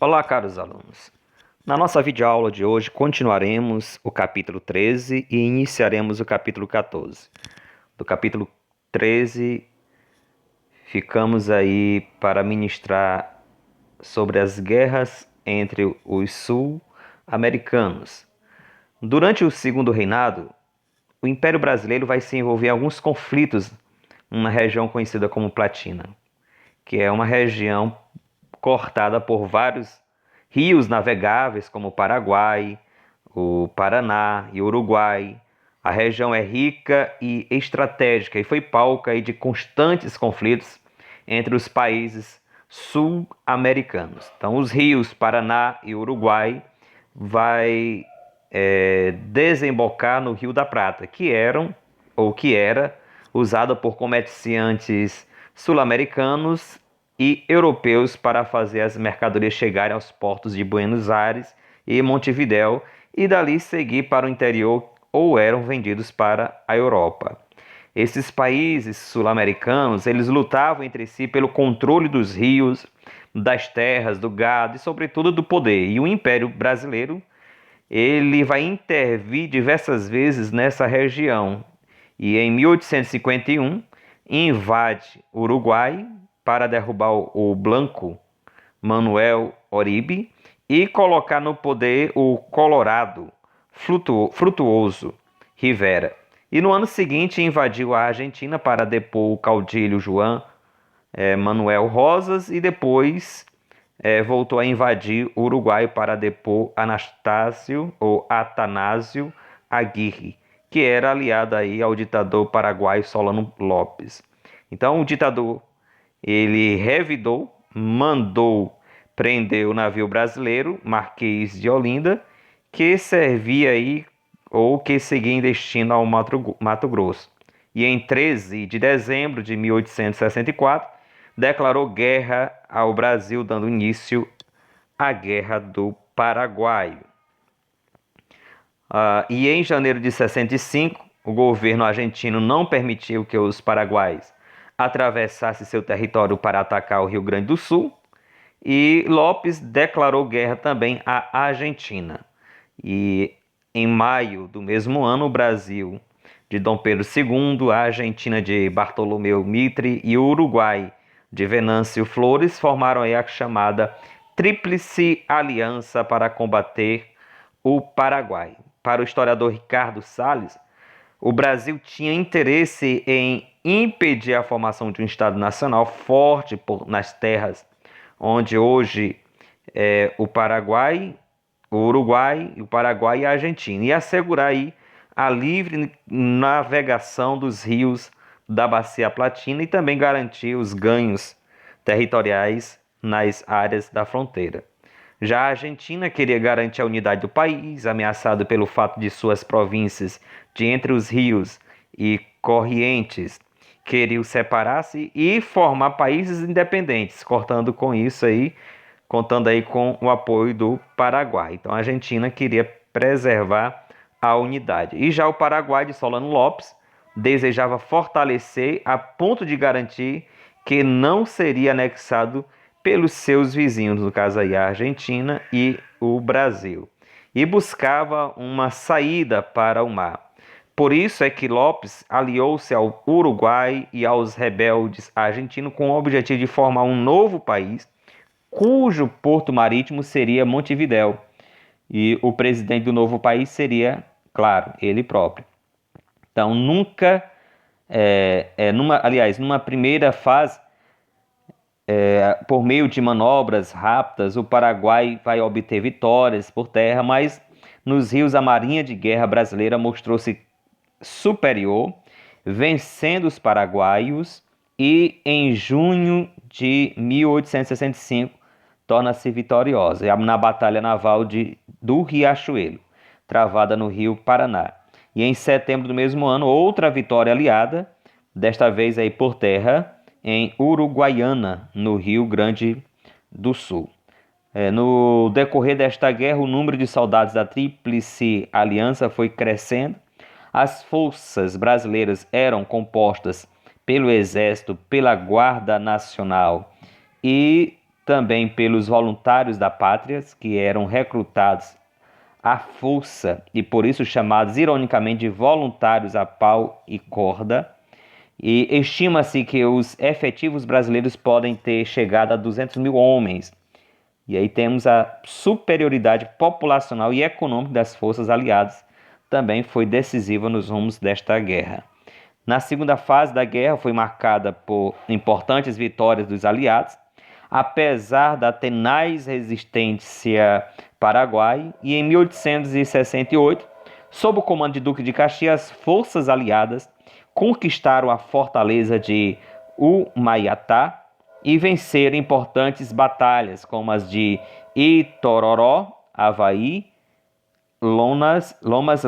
Olá, caros alunos. Na nossa videoaula de hoje, continuaremos o capítulo 13 e iniciaremos o capítulo 14. Do capítulo 13, ficamos aí para ministrar sobre as guerras entre os sul-americanos. Durante o Segundo Reinado, o Império Brasileiro vai se envolver em alguns conflitos numa região conhecida como Platina, que é uma região cortada por vários rios navegáveis, como o Paraguai, o Paraná e o Uruguai. A região é rica e estratégica e foi palco aí de constantes conflitos entre os países sul-americanos. Então, os rios Paraná e Uruguai vai desembocar no Rio da Prata, que era usada por comerciantes sul-americanos e europeus para fazer as mercadorias chegarem aos portos de Buenos Aires e Montevidéu e dali seguir para o interior ou eram vendidos para a Europa. Esses países sul-americanos, eles lutavam entre si pelo controle dos rios, das terras, do gado e sobretudo do poder. E o Império Brasileiro, ele vai intervir diversas vezes nessa região. E em 1851 invade o Uruguai para derrubar o Blanco Manuel Oribe e colocar no poder o Colorado Frutuoso Rivera. E no ano seguinte invadiu a Argentina para depor o caudilho João Manuel Rosas e depois voltou a invadir o Uruguai para depor Anastácio ou Atanásio Aguirre, que era aliado aí ao ditador paraguaio Solano Lopes. Então o ditador ele revidou, mandou prender o navio brasileiro, Marquês de Olinda, que servia aí ou que seguia em destino ao Mato Grosso. E em 13 de dezembro de 1864, declarou guerra ao Brasil, dando início à Guerra do Paraguai. E em janeiro de 65, o governo argentino não permitiu que os paraguaios atravessassem seu território para atacar o Rio Grande do Sul, e Lopes declarou guerra também à Argentina. E em maio do mesmo ano, o Brasil de Dom Pedro II, a Argentina de Bartolomeu Mitre e o Uruguai de Venâncio Flores formaram aí a chamada Tríplice Aliança para combater o Paraguai. Para o historiador Ricardo Salles, o Brasil tinha interesse em impedir a formação de um Estado nacional forte nas terras onde hoje o Paraguai, o Uruguai, o Paraguai e a Argentina, e assegurar aí a livre navegação dos rios da Bacia Platina e também garantir os ganhos territoriais nas áreas da fronteira. Já a Argentina queria garantir a unidade do país, ameaçado pelo fato de suas províncias de entre os rios e correntes queriam separar-se e formar países independentes, contando aí com o apoio do Paraguai. Então a Argentina queria preservar a unidade. E já o Paraguai de Solano Lopes desejava fortalecer a ponto de garantir que não seria anexado pelos seus vizinhos, no caso aí a Argentina e o Brasil, e buscava uma saída para o mar. Por isso é que Lopes aliou-se ao Uruguai e aos rebeldes argentinos com o objetivo de formar um novo país, cujo porto marítimo seria Montevidéu. E o presidente do novo país seria, claro, ele próprio. Então, numa primeira fase, por meio de manobras rápidas, o Paraguai vai obter vitórias por terra, mas nos rios a marinha de guerra brasileira mostrou-se superior, vencendo os paraguaios e em junho de 1865 torna-se vitoriosa na Batalha Naval do Riachuelo, travada no Rio Paraná. E em setembro do mesmo ano, outra vitória aliada, desta vez aí por terra, em Uruguaiana, no Rio Grande do Sul. No decorrer desta guerra, o número de soldados da Tríplice Aliança foi crescendo. As forças brasileiras eram compostas pelo Exército, pela Guarda Nacional e também pelos voluntários da pátria, que eram recrutados à força e por isso chamados ironicamente de voluntários a pau e corda. E estima-se que os efetivos brasileiros podem ter chegado a 200 mil homens. E aí temos a superioridade populacional e econômica das forças aliadas, também foi decisiva nos rumos desta guerra. Na segunda fase da guerra foi marcada por importantes vitórias dos aliados, apesar da tenaz resistência paraguai, e em 1868, sob o comando de Duque de Caxias, as forças aliadas conquistaram a fortaleza de Humaiatá e venceram importantes batalhas, como as de Itororó, Avaí, Lomas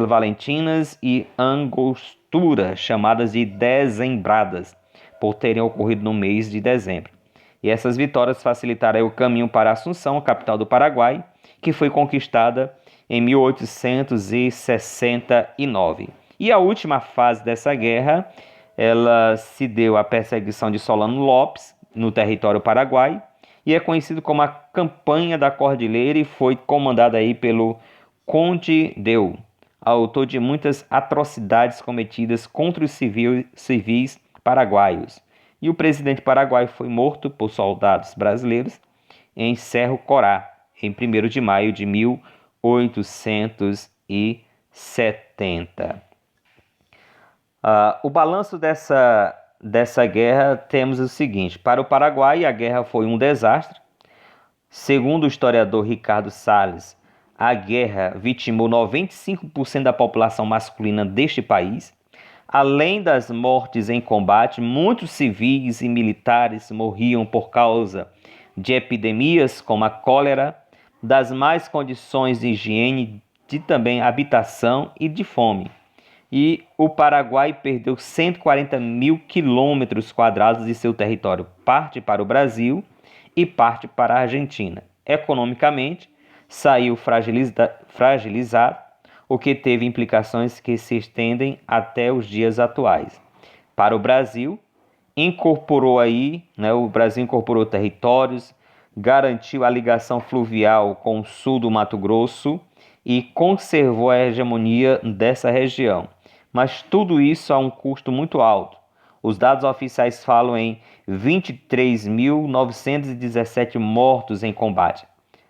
Valentinas e Angostura, chamadas de Dezembradas, por terem ocorrido no mês de dezembro. E essas vitórias facilitaram o caminho para Assunção, capital do Paraguai, que foi conquistada em 1869. E a última fase dessa guerra, ela se deu à perseguição de Solano Lopes, no território paraguai, e é conhecido como a Campanha da Cordilheira e foi comandada aí pelo Conde Deu, autor de muitas atrocidades cometidas contra os civis paraguaios. E o presidente paraguaio foi morto por soldados brasileiros em Cerro Corá, em 1º de maio de 1870. O balanço dessa guerra temos o seguinte: para o Paraguai, a guerra foi um desastre. Segundo o historiador Ricardo Salles, a guerra vitimou 95% da população masculina deste país. Além das mortes em combate, muitos civis e militares morriam por causa de epidemias como a cólera, das más condições de higiene, de também habitação e de fome. E o Paraguai perdeu 140 mil quilômetros quadrados de seu território, parte para o Brasil e parte para a Argentina. Economicamente, saiu fragilizado, o que teve implicações que se estendem até os dias atuais. Para o Brasil, o Brasil incorporou territórios, garantiu a ligação fluvial com o sul do Mato Grosso e conservou a hegemonia dessa região. Mas tudo isso a um custo muito alto. Os dados oficiais falam em 23.917 mortos em combate,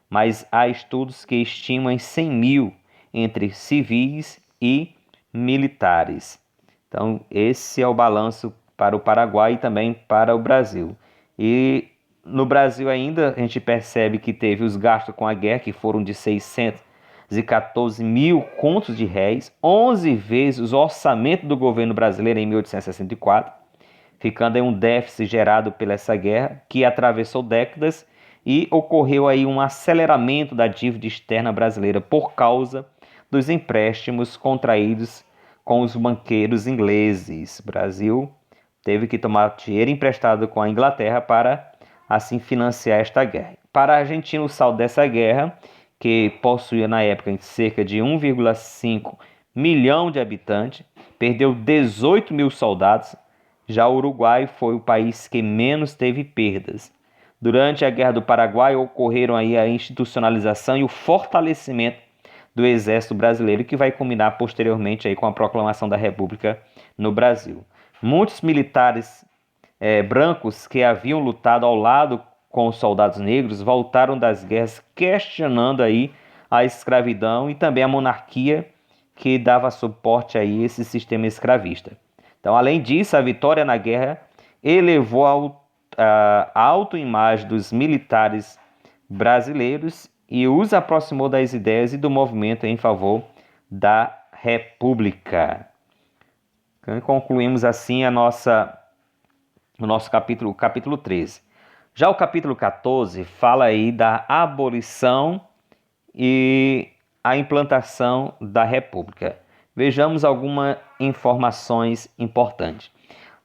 mas há estudos que estimam em 100 mil entre civis e militares. Então, esse é o balanço para o Paraguai e também para o Brasil. E no Brasil ainda a gente percebe que teve os gastos com a guerra, que foram de 614 mil contos de réis, 11 vezes o orçamento do governo brasileiro em 1864, ficando aí um déficit gerado pela essa guerra, que atravessou décadas e ocorreu aí um aceleramento da dívida externa brasileira por causa dos empréstimos contraídos com os banqueiros ingleses. O Brasil teve que tomar dinheiro emprestado com a Inglaterra para assim financiar esta guerra. Para a Argentina, o saldo dessa guerra, que possuía na época cerca de 1,5 milhão de habitantes, perdeu 18 mil soldados. Já o Uruguai foi o país que menos teve perdas. Durante a Guerra do Paraguai ocorreram aí a institucionalização e o fortalecimento do Exército Brasileiro, que vai culminar posteriormente aí com a proclamação da República no Brasil. Muitos militares brancos que haviam lutado ao lado com os soldados negros voltaram das guerras questionando aí a escravidão e também a monarquia que dava suporte a esse sistema escravista. Então, além disso, a vitória na guerra elevou a autoimagem dos militares brasileiros e os aproximou das ideias e do movimento em favor da República. Então, concluímos assim o nosso capítulo 13. Já o capítulo 14 fala aí da abolição e a implantação da República. Vejamos algumas informações importantes.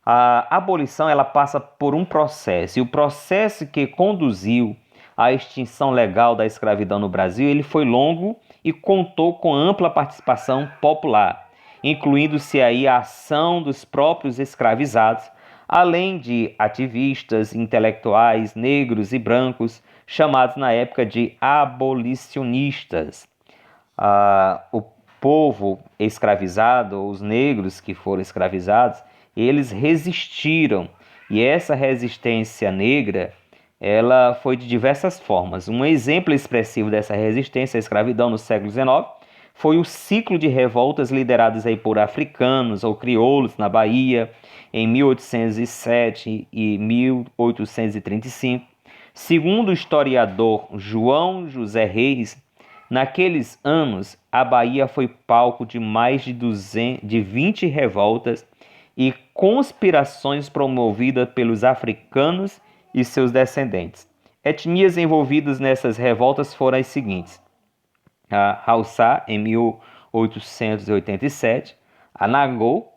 A abolição ela passa por um processo, e o processo que conduziu à extinção legal da escravidão no Brasil, ele foi longo e contou com ampla participação popular, incluindo-se aí a ação dos próprios escravizados, além de ativistas intelectuais negros e brancos, chamados na época de abolicionistas. O povo escravizado, os negros que foram escravizados, eles resistiram. E essa resistência negra, ela foi de diversas formas. Um exemplo expressivo dessa resistência à escravidão no século XIX foi o ciclo de revoltas lideradas aí por africanos ou crioulos na Bahia em 1807 e 1835. Segundo o historiador João José Reis, naqueles anos a Bahia foi palco de mais de 20 revoltas e conspirações promovidas pelos africanos e seus descendentes. Etnias envolvidas nessas revoltas foram as seguintes: a Haussá, em 1887, a Nagô,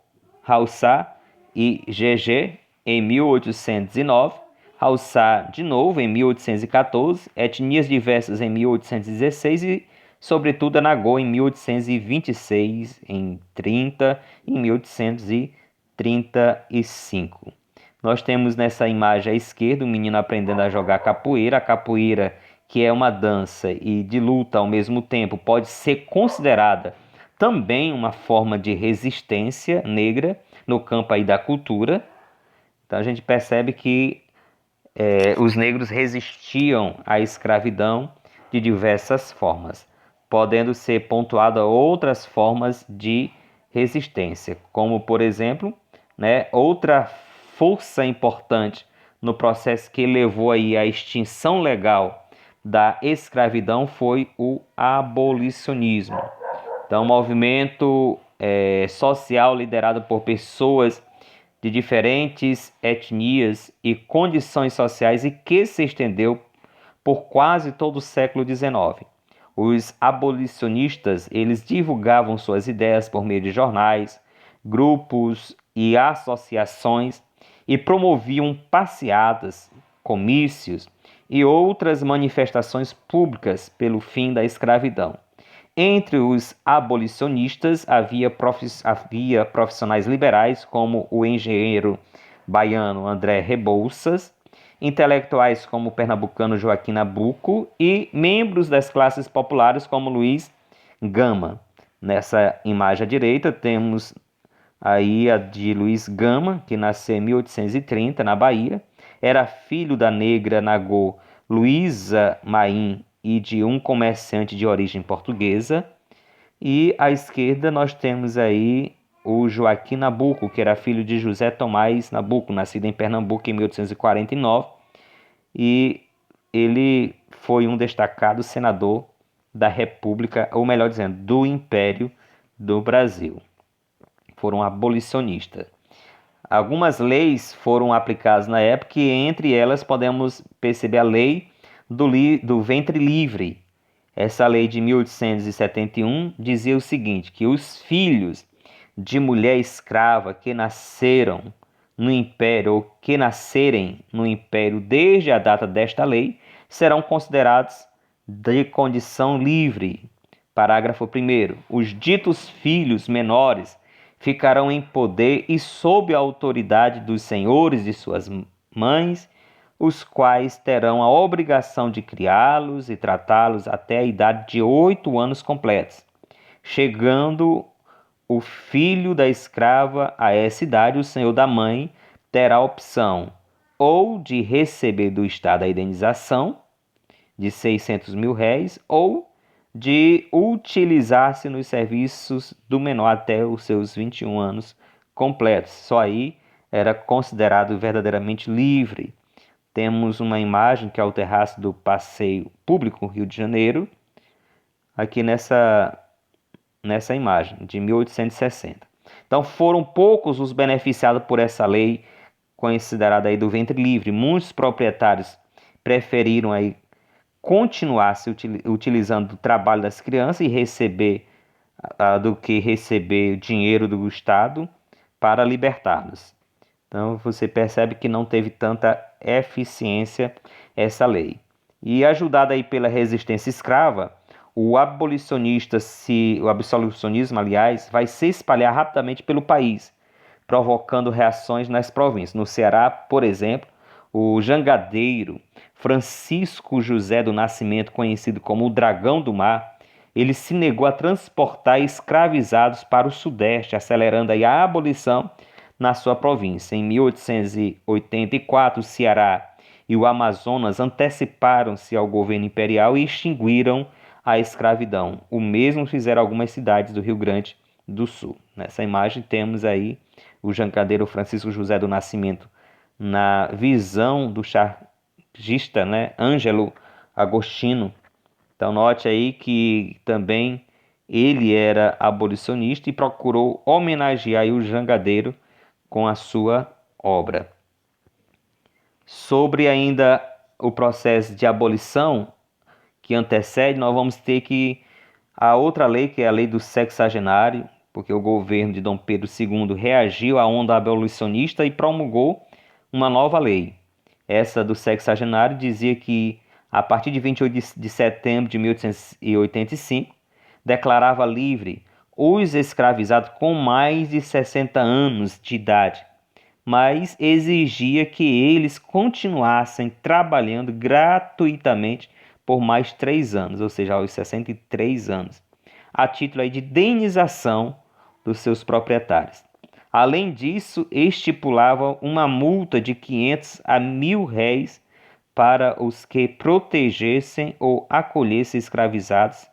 Haussá e Gegé, em 1809, Haussá de novo, em 1814, etnias diversas em 1816 e, sobretudo, a Nagô, em 1826, em 30 e em 1835. Nós temos nessa imagem à esquerda um menino aprendendo a jogar capoeira. A capoeira, que é uma dança e de luta ao mesmo tempo, pode ser considerada também uma forma de resistência negra no campo aí da cultura. Então a gente percebe que os negros resistiam à escravidão de diversas formas, podendo ser pontuadas outras formas de resistência, como por exemplo, né, outra força importante no processo que levou aí à extinção legal da escravidão foi o abolicionismo. Então, um movimento social liderado por pessoas de diferentes etnias e condições sociais e que se estendeu por quase todo o século XIX. Os abolicionistas, eles divulgavam suas ideias por meio de jornais, grupos e associações e promoviam passeatas, comícios e outras manifestações públicas pelo fim da escravidão. Entre os abolicionistas havia profissionais liberais como o engenheiro baiano André Rebouças, intelectuais como o pernambucano Joaquim Nabuco e membros das classes populares como Luiz Gama. Nessa imagem à direita temos aí a de Luiz Gama, que nasceu em 1830 na Bahia, era filho da negra nagô Luísa Maim e de um comerciante de origem portuguesa. E à esquerda nós temos aí o Joaquim Nabuco, que era filho de José Tomás Nabuco, nascido em Pernambuco em 1849, e ele foi um destacado senador da República, ou melhor dizendo, do Império do Brasil. Foram abolicionistas. Algumas leis foram aplicadas na época e entre elas podemos perceber a lei do ventre livre. Essa lei de 1871 dizia o seguinte, que os filhos de mulher escrava que nasceram no império ou que nascerem no império desde a data desta lei serão considerados de condição livre. Parágrafo 1º. Os ditos filhos menores ficarão em poder e sob a autoridade dos senhores de suas mães, os quais terão a obrigação de criá-los e tratá-los até a idade de 8 anos completos. Chegando o filho da escrava a essa idade, o senhor da mãe terá a opção ou de receber do Estado a indenização de 600 mil réis ou de utilizar-se nos serviços do menor até os seus 21 anos completos. Só aí era considerado verdadeiramente livre. Temos uma imagem que é o terraço do Passeio Público Rio de Janeiro, aqui nessa imagem, de 1860. Então foram poucos os beneficiados por essa lei considerada aí do ventre livre. Muitos proprietários preferiram aí continuar se utilizando do trabalho das crianças e receber do que receber dinheiro do Estado para libertá-los. Então você percebe que não teve tanta eficiência essa lei. E ajudada aí pela resistência escrava, o abolicionismo, aliás, vai se espalhar rapidamente pelo país, provocando reações nas províncias. No Ceará, por exemplo, o jangadeiro Francisco José do Nascimento, conhecido como o Dragão do Mar, ele se negou a transportar escravizados para o Sudeste, acelerando aí a abolição na sua província. Em 1884, o Ceará e o Amazonas anteciparam-se ao governo imperial e extinguiram a escravidão. O mesmo fizeram algumas cidades do Rio Grande do Sul. Nessa imagem temos aí o jangadeiro Francisco José do Nascimento na visão do chargista, Ângelo Agostinho. Então note aí que também ele era abolicionista e procurou homenagear o jangadeiro com a sua obra. Sobre ainda o processo de abolição que antecede, nós vamos ter que a outra lei, que é a lei do sexagenário, porque o governo de Dom Pedro II reagiu à onda abolicionista e promulgou uma nova lei. Essa do sexagenário dizia que, a partir de 28 de setembro de 1885, declarava livre os escravizados com mais de 60 anos de idade, mas exigia que eles continuassem trabalhando gratuitamente por mais 3 anos, ou seja, aos 63 anos, a título aí de indenização dos seus proprietários. Além disso, estipulava uma multa de 500 a 1.000 réis para os que protegessem ou acolhessem escravizados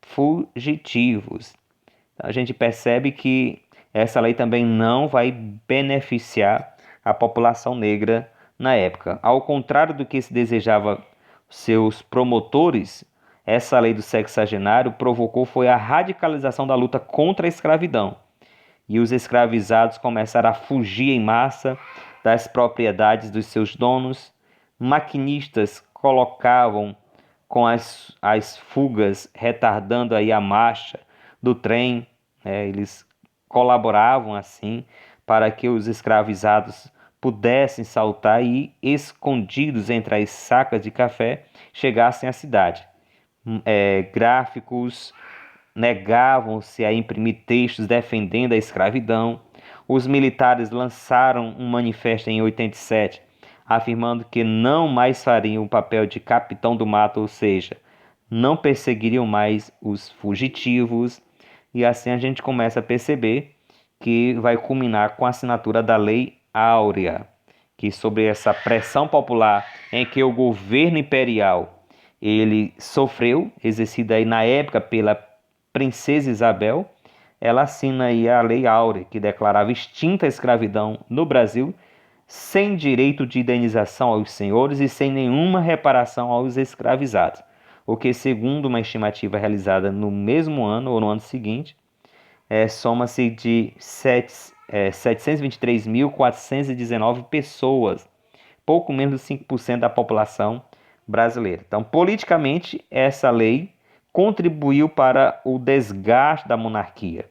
fugitivos. A gente percebe que essa lei também não vai beneficiar a população negra na época. Ao contrário do que se desejava seus promotores, essa lei do sexagenário provocou foi a radicalização da luta contra a escravidão. E os escravizados começaram a fugir em massa das propriedades dos seus donos. Maquinistas colocavam com as fugas, retardando aí a marcha do trem. Eles colaboravam assim para que os escravizados pudessem saltar e, escondidos entre as sacas de café, chegassem à cidade. Gráficos negavam-se a imprimir textos defendendo a escravidão. Os militares lançaram um manifesto em 87, afirmando que não mais fariam o papel de capitão do mato, ou seja, não perseguiriam mais os fugitivos. E assim a gente começa a perceber que vai culminar com a assinatura da Lei Áurea, que sobre essa pressão popular em que o governo imperial ele sofreu, exercida aí na época pela Princesa Isabel, ela assina aí a Lei Áurea, que declarava extinta a escravidão no Brasil, sem direito de indenização aos senhores e sem nenhuma reparação aos escravizados, o que, segundo uma estimativa realizada no mesmo ano ou no ano seguinte, soma-se de 723.419 pessoas, pouco menos de 5% da população brasileira. Então, politicamente, essa lei contribuiu para o desgaste da monarquia,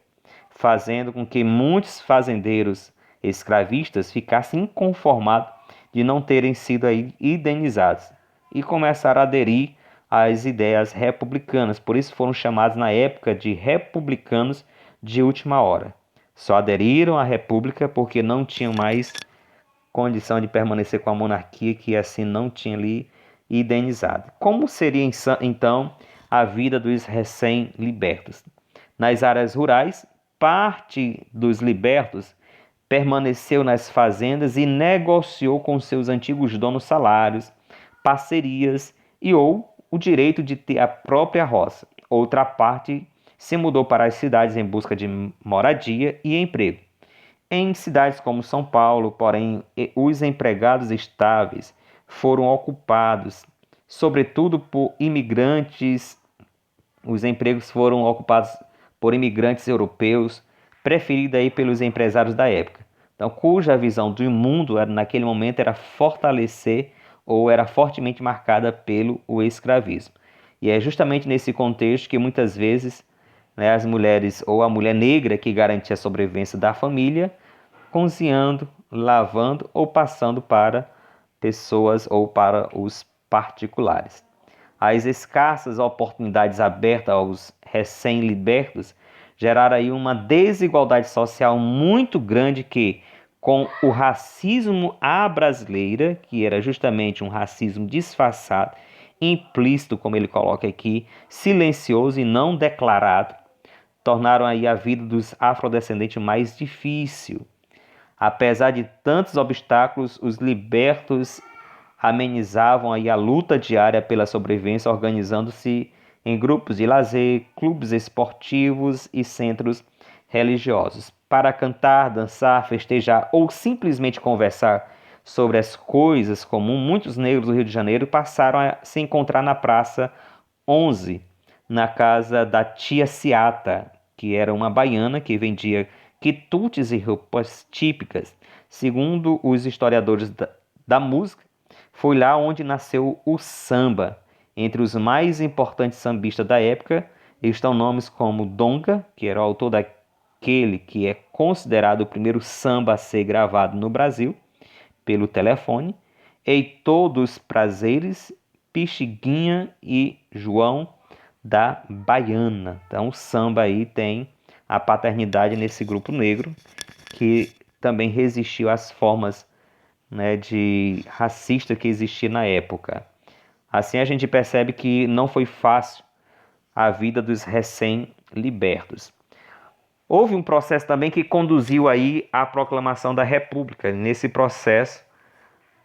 fazendo com que muitos fazendeiros escravistas ficassem inconformados de não terem sido aí indenizados e começaram a aderir às ideias republicanas. Por isso foram chamados na época de republicanos de última hora. Só aderiram à república porque não tinham mais condição de permanecer com a monarquia, que assim não tinha ali indenizado. Como seria então a vida dos recém-libertos? Nas áreas rurais, parte dos libertos permaneceu nas fazendas e negociou com seus antigos donos salários, parcerias ou o direito de ter a própria roça. Outra parte se mudou para as cidades em busca de moradia e emprego. Em cidades como São Paulo, porém, os empregados estáveis foram ocupados, sobretudo por imigrantes. Os empregos foram ocupados por imigrantes europeus, preferidos aí pelos empresários da época. Então, cuja visão do mundo naquele momento era fortalecer ou era fortemente marcada pelo escravismo. E é justamente nesse contexto que muitas vezes as mulheres ou a mulher negra que garantia a sobrevivência da família, cozinhando, lavando ou passando para pessoas ou para os particulares. As escassas oportunidades abertas aos recém-libertos geraram aí uma desigualdade social muito grande que, com o racismo à brasileira, que era justamente um racismo disfarçado, implícito, como ele coloca aqui, silencioso e não declarado, tornaram aí a vida dos afrodescendentes mais difícil. Apesar de tantos obstáculos, os libertos amenizavam aí a luta diária pela sobrevivência, organizando-se em grupos de lazer, clubes esportivos e centros religiosos, para cantar, dançar, festejar ou simplesmente conversar sobre as coisas comuns. Muitos negros do Rio de Janeiro passaram a se encontrar na Praça 11, na casa da tia Ciata, que era uma baiana que vendia quitutes e roupas típicas. Segundo os historiadores da música, foi lá onde nasceu o samba. Entre os mais importantes sambistas da época estão nomes como Donga, que era o autor daquele que é considerado o primeiro samba a ser gravado no Brasil, pelo telefone, Heitor dos Prazeres, Pixinguinha e João da Baiana. Então, o samba aí tem a paternidade nesse grupo negro, que também resistiu às formas, né, de racista que existia na época. Assim a gente percebe que não foi fácil a vida dos recém-libertos. Houve um processo também que conduziu aí à proclamação da República. Nesse processo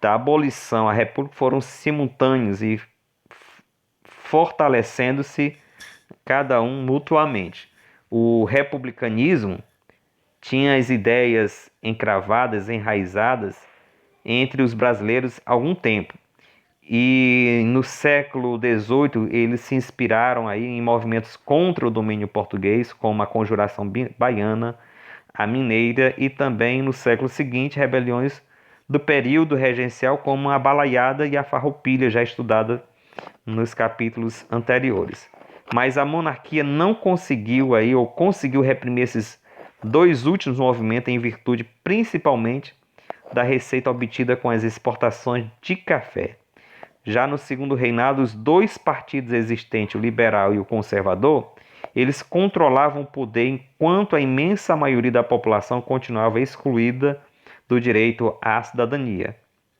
da abolição à República foram simultâneos e fortalecendo-se cada um mutuamente. O republicanismo tinha as ideias encravadas, enraizadas entre os brasileiros há algum tempo. E no século XVIII eles se inspiraram aí em movimentos contra o domínio português, como a Conjuração Baiana, a Mineira, e também no século seguinte rebeliões do período regencial, como a Balaiada e a Farroupilha, já estudada nos capítulos anteriores. Mas a monarquia não conseguiu aí, ou conseguiu reprimir esses dois últimos movimentos em virtude principalmente da receita obtida com as exportações de café. Já no segundo reinado, os dois partidos existentes, o liberal e o conservador, eles controlavam o poder enquanto a imensa maioria da população continuava excluída do direito à cidadania.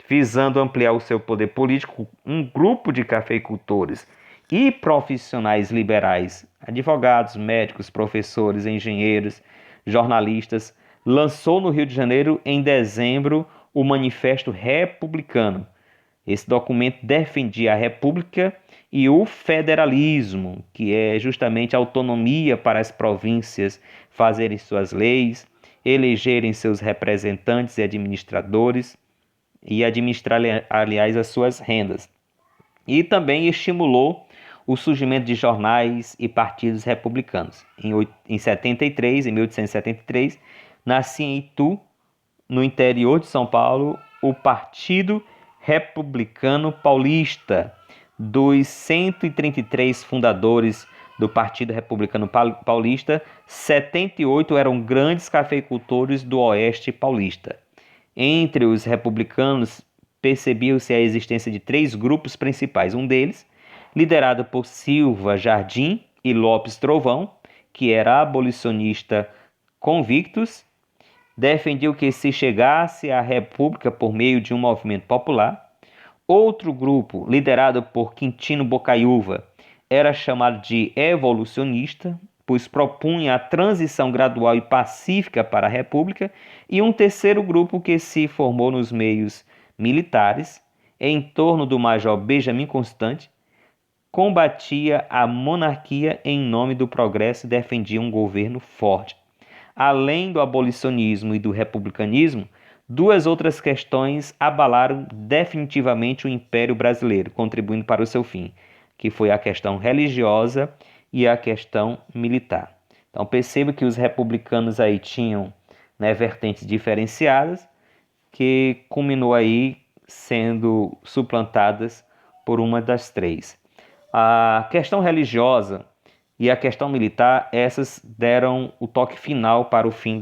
Visando ampliar o seu poder político, um grupo de cafeicultores e profissionais liberais, advogados, médicos, professores, engenheiros, jornalistas, lançou no Rio de Janeiro em dezembro o Manifesto Republicano. Esse documento defendia a República e o federalismo, que é justamente a autonomia para as províncias fazerem suas leis, elegerem seus representantes e administradores e administrar, aliás, as suas rendas. E também estimulou o surgimento de jornais e partidos republicanos. Em 1873, nascia em Itu, no interior de São Paulo, o Partido Republicano Paulista. Dos 133 fundadores do Partido Republicano Paulista, 78 eram grandes cafeicultores do Oeste Paulista. Entre os republicanos, percebia-se a existência de três grupos principais. Um deles, liderado por Silva Jardim e Lopes Trovão, que era abolicionista convictos, defendiam que se chegasse à República por meio de um movimento popular. Outro grupo, liderado por Quintino Bocaiúva, era chamado de evolucionista, pois propunha a transição gradual e pacífica para a República, e um terceiro grupo que se formou nos meios militares, em torno do Major Benjamin Constant, combatia a monarquia em nome do progresso e defendia um governo forte. Além do abolicionismo e do republicanismo, duas outras questões abalaram definitivamente o Império Brasileiro, contribuindo para o seu fim, que foi a questão religiosa e a questão militar. Então perceba que os republicanos aí tinham, né, vertentes diferenciadas, que culminou aí sendo suplantadas por uma das três. A questão religiosa e a questão militar, essas deram o toque final para o fim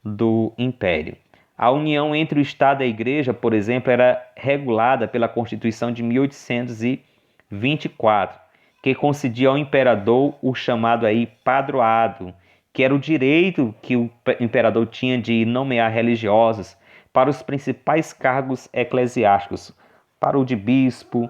do Império. A união entre o Estado e a Igreja, por exemplo, era regulada pela Constituição de 1824, que concedia ao imperador o chamado aí padroado, que era o direito que o imperador tinha de nomear religiosos para os principais cargos eclesiásticos, para o de bispo,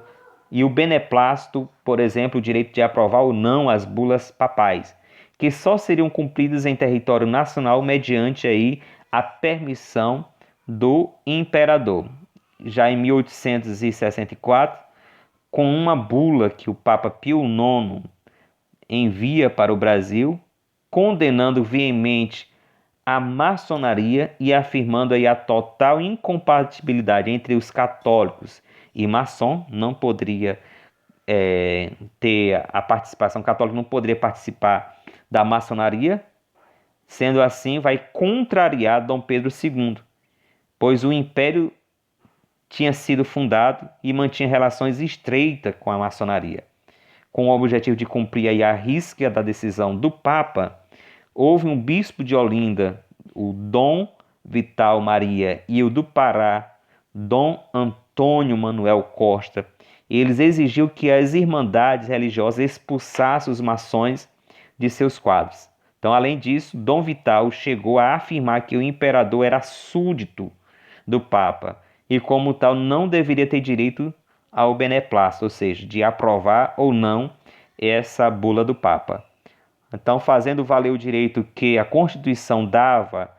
e o beneplácito, por exemplo, o direito de aprovar ou não as bulas papais, que só seriam cumpridas em território nacional mediante aí a permissão do imperador. Já em 1864, com uma bula que o Papa Pio IX envia para o Brasil, condenando veemente a maçonaria e afirmando aí a total incompatibilidade entre os católicos e maçom, não poderia ter a participação católica, não poderia participar da maçonaria, sendo assim, vai contrariar Dom Pedro II, pois o império tinha sido fundado e mantinha relações estreitas com a maçonaria. Com o objetivo de cumprir aí a risca da decisão do Papa, houve um bispo de Olinda, o Dom Vital Maria, e o do Pará, Dom Antônio Manuel Costa. Eles exigiam que as irmandades religiosas expulsassem os maçons de seus quadros. Então, além disso, Dom Vital chegou a afirmar que o imperador era súdito do Papa e, como tal, não deveria ter direito ao beneplácito, ou seja, de aprovar ou não essa bula do Papa. Então, fazendo valer o direito que a Constituição dava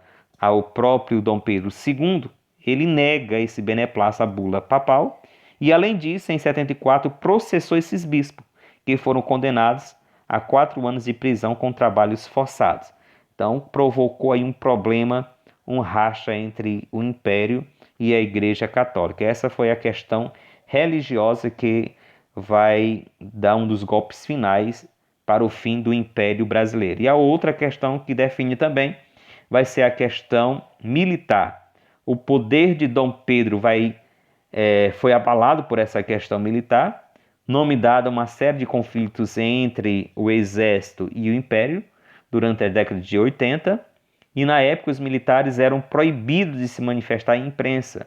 ao próprio Dom Pedro II, ele nega esse beneplácito à bula papal e, além disso, em 74, processou esses bispos, que foram condenados a 4 anos de prisão com trabalhos forçados. Então, provocou aí um problema, um racha entre o Império e a Igreja Católica. Essa foi a questão religiosa que vai dar um dos golpes finais para o fim do Império Brasileiro. E a outra questão que define também vai ser a questão militar. O poder de Dom Pedro foi abalado por essa questão militar, nome dado a uma série de conflitos entre o exército e o Império durante a década de 80, e na época os militares eram proibidos de se manifestar em imprensa.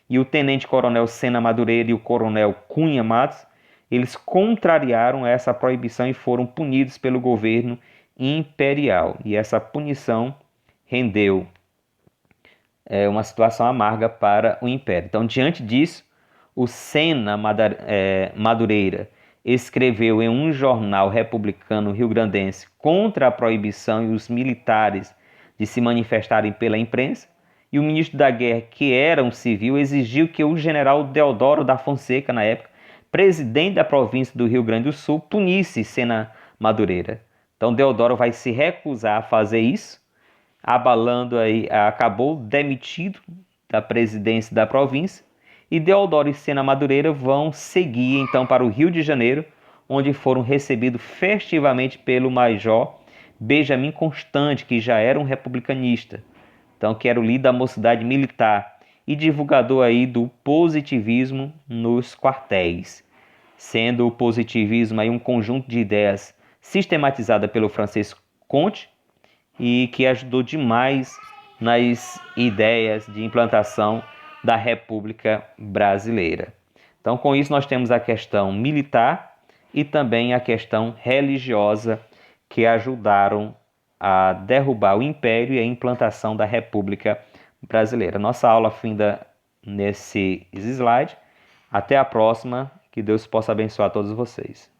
E o tenente-coronel Sena Madureira e o coronel Cunha Matos, eles contrariaram essa proibição e foram punidos pelo governo imperial. E essa punição rendeu uma situação amarga para o Império. Então, diante disso, o Sena Madureira escreveu em um jornal republicano rio-grandense contra a proibição e os militares de se manifestarem pela imprensa, e o ministro da Guerra, que era um civil, exigiu que o general Deodoro da Fonseca, na época, presidente da província do Rio Grande do Sul, punisse Sena Madureira. Então Deodoro vai se recusar a fazer isso, abalando aí, acabou demitido da presidência da província, e Deodoro e Sena Madureira vão seguir então para o Rio de Janeiro, onde foram recebidos festivamente pelo Major Benjamin Constant, que já era um republicanista, então que era o líder da mocidade militar e divulgador aí do positivismo nos quartéis, sendo o positivismo aí um conjunto de ideias sistematizada pelo Francisco Conte e que ajudou demais nas ideias de implantação da República Brasileira. Então, com isso, nós temos a questão militar e também a questão religiosa que ajudaram a derrubar o Império e a implantação da República Brasileira. Nossa aula finda nesse slide. Até a próxima. Que Deus possa abençoar todos vocês.